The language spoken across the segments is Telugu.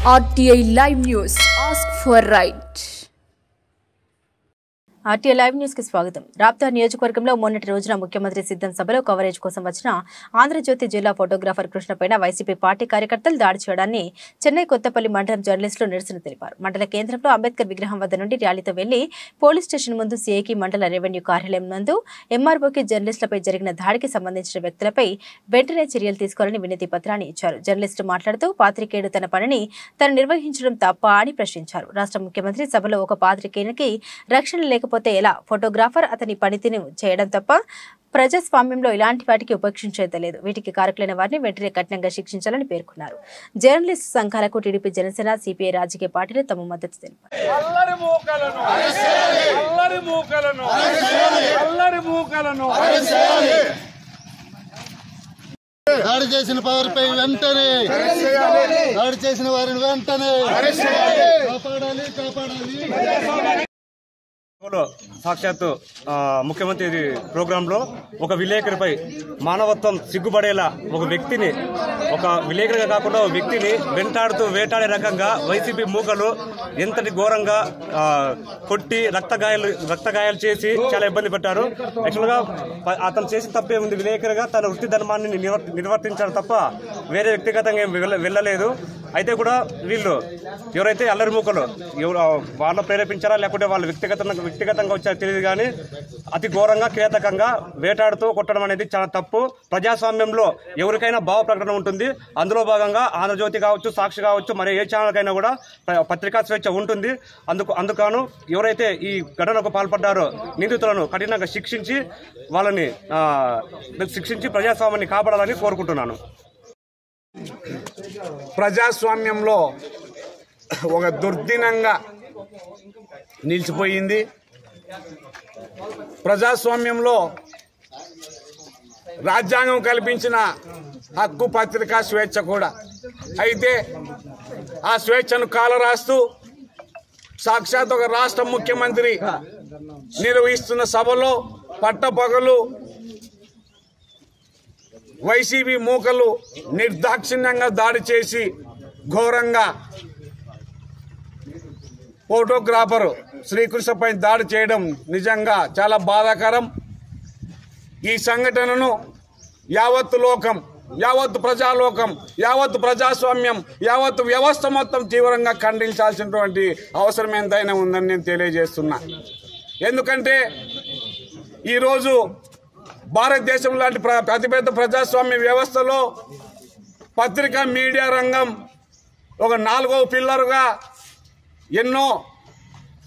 RTI Live News. Ask for right. RTI live news కి స్వాగతం. రాప్తా నియోజకవర్గంలో మొన్నటి రోజున ముఖ్యమంత్రి సిద్ధం సభలో కవరేజ్ కోసం వచ్చిన ఆంధ్రజ్యోతి జిల్లా ఫోటోగ్రాఫర్ కృష్ణపైన వైసీపీ పార్టీ కార్యకర్తలు దాడి చేయడాన్ని చెన్నై కొత్తపల్లి మండలం జర్నలిస్టులు నిరసన తెలిపారు. మండల కేంద్రంలో అంబేద్కర్ విగ్రహం వద్ద నుండి ర్యాలీతో వెళ్లి పోలీస్ స్టేషన్ ముందు సీఐకి మండల రెవెన్యూ కార్యాలయం నందు ఎంఆర్ఓకి జర్నలిస్టులపై జరిగిన దాడికి సంబంధించిన వ్యక్తులపై వెంటనే చర్యలు తీసుకోవాలని వినతి పత్రాన్ని ఇచ్చారు. జర్నలిస్టు మాట్లాడుతూ పాత్రికేయుడు తన పనిని తను నిర్వహించడం తప్ప అని ప్రశ్నించారు. రాష్ట్ర ముఖ్యమంత్రి సభలో ఒక పాత్రికేయునికి రక్షణ లేకపోతే ఎలా? ఫోటోగ్రాఫర్ అతని పనితీని చేయడం తప్ప ప్రజాస్వామ్యంలో ఇలాంటి వాటికి ఉపేక్షించేదలేదు. వీటికి కారకులైన వారిని వెంటనే కఠినంగా శిక్షించాలని పేర్కొన్నారు. జర్నలిస్ట్ సంఘాలకు టీడీపీ, జనసేన, సిపిఐ రాజకీయ పార్టీలు తమ మద్దతు తెలిపారు. దాడి చేసిన వారిపై వెంటనే దాడి చేసిన వారిని వెంటనే కాపాడాలి. సాక్షాత్తు ముఖ్యమంత్రి ప్రోగ్రాంలో ఒక విలేకరిపై మానవత్వం సిగ్గుపడేలా ఒక వ్యక్తిని, ఒక విలేకరిగా కాకుండా ఒక వ్యక్తిని వేటాడే రకంగా వైసీపీ మూకలు ఎంతటి ఘోరంగా కొట్టి రక్తగాయాలు చేసి చాలా ఇబ్బంది పెట్టారు. యాక్చువల్గా అతను చేసిన తప్పే ఉంది. విలేకరిగా తన వృత్తి ధర్మాన్ని నిర్వర్తించాడు తప్ప వేరే వ్యక్తిగతంగా ఏం వెళ్ళలేదు. అయితే కూడా వీళ్ళు ఎవరైతే అల్లరి మూకలు వాళ్ళు ప్రేరేపించారా లేకుంటే వాళ్ళు వ్యక్తిగతంగా వచ్చారో తెలియదు, కానీ అతి ఘోరంగా కిరాతకంగా వేటాడుతూ కొట్టడం అనేది చాలా తప్పు. ప్రజాస్వామ్యంలో ఎవరికైనా భావ ప్రకటన ఉంటుంది. అందులో భాగంగా ఆంధ్రజ్యోతి కావచ్చు, సాక్షి కావచ్చు, మరి ఏ ఛానల్కైనా కూడా పత్రికా స్వేచ్ఛ ఉంటుంది. అందుకను ఎవరైతే ఈ ఘటనకు పాల్పడ్డారో నిందితులను కఠినంగా శిక్షించి ప్రజాస్వామ్యాన్ని కాపాడాలని కోరుకుంటున్నాను. ప్రజాస్వామ్యంలో ఒక దుర్దినంగా నిలిచిపోయింది. ప్రజాస్వామ్యంలో రాజ్యాంగం కల్పించిన హక్కు పత్రికా స్వేచ్ఛ కూడా. అయితే ఆ స్వేచ్ఛను కాలరాస్తూ సాక్షాత్ ఒక రాష్ట్ర ముఖ్యమంత్రి నిర్వహిస్తున్న సభలో పట్టపగలు వైసీపీ మూకలు నిర్దాక్షిణ్యంగా దాడి చేసి ఘోరంగా ఫోటోగ్రాఫర్ శ్రీకృష్ణపై దాడి చేయడం నిజంగా చాలా బాధాకరం. ఈ సంఘటనను యావత్తు లోకం, యావత్తు ప్రజాలోకం, యావత్తు ప్రజాస్వామ్యం, యావత్తు వ్యవస్థ మొత్తం తీవ్రంగా ఖండించాల్సినటువంటి అవసరం ఎంతైనా ఉందని నేను తెలియజేస్తున్నా. ఎందుకంటే ఈరోజు భారతదేశం లాంటి అతిపెద్ద ప్రజాస్వామ్య వ్యవస్థలో పత్రికా మీడియా రంగం ఒక 4వ పిల్లరుగా ఎన్నో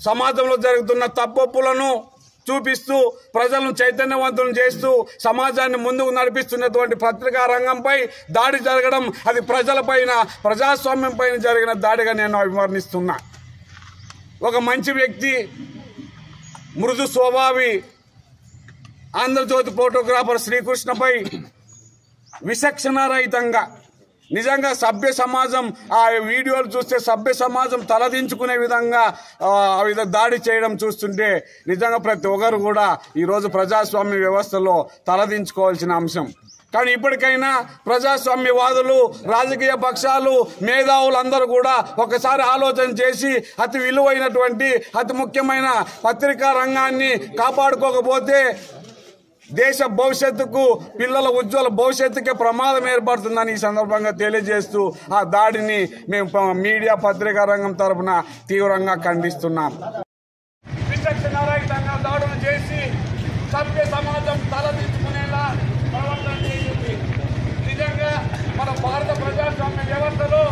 సమాజంలో జరుగుతున్న తప్పొప్పులను చూపిస్తూ ప్రజలను చైతన్యవంతులను చేస్తూ సమాజాన్ని ముందుకు నడిపిస్తున్నటువంటి పత్రికా రంగంపై దాడి జరగడం అది ప్రజలపైన, ప్రజాస్వామ్యం పైన జరిగిన దాడిగా నేను అభివర్ణిస్తున్నా. ఒక మంచి వ్యక్తి, మృదు స్వభావి ఆంధ్రజ్యోతి ఫోటోగ్రాఫర్ శ్రీకృష్ణపై విచక్షణారహితంగా నిజంగా సభ్య సమాజం ఆ వీడియోలు చూస్తే సభ్య సమాజం తలదించుకునే విధంగా దాడి చేయడం చూస్తుంటే నిజంగా ప్రతి ఒక్కరు కూడా ఈరోజు ప్రజాస్వామ్య వ్యవస్థలో తలదించుకోవాల్సిన అంశం. కానీ ఇప్పటికైనా ప్రజాస్వామ్యవాదులు, రాజకీయ పక్షాలు, మేధావులందరూ కూడా ఒకసారి ఆలోచన చేసి అతి విలువైనటువంటి, అతి ముఖ్యమైన పత్రికా రంగాన్ని కాపాడుకోకపోతే దేశ భవిష్యత్తుకు, పిల్లల ఉజ్వల భవిష్యత్తుకే ప్రమాదం ఏర్పడుతుందని ఈ సందర్భంగా తెలియజేస్తూ ఆ దాడిని మేము మీడియా పత్రికా రంగం తరఫున తీవ్రంగా ఖండిస్తున్నాం. విచక్షణారహితంగా దాడులు చేసి సభ్య సమాజం తలదించుకునేలా ప్రవర్తన చేసింది. నిజంగా మన భారత ప్రజాస్వామ్య వ్యవస్థలో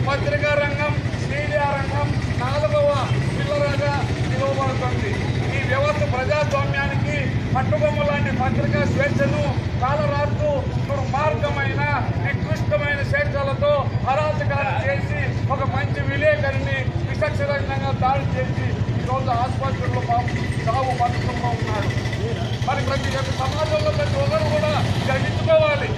పత్రికా రంగం, మీడియా రంగం 4వ పిల్లలుగా పిలువబడుతుంది. ఈ వ్యవస్థ ప్రజాస్వామ్యానికి పట్టుబొమ్మ లాంటి పత్రికా స్వేచ్ఛను కాలరాస్తూ దుర్మార్గమైన, నికృష్టమైన స్వేచ్ఛలతో అరాచకాలు చేసి ఒక మంచి విలేకరిని విచక్షణంగా దాడి చేసి ఈరోజు ఆసుపత్రుల్లో సాగు బతుకుల్లో ఉన్నాడు. మరి ప్రతి సమాజంలో ప్రతి ఒక్కరు కూడా గ్రహించుకోవాలి.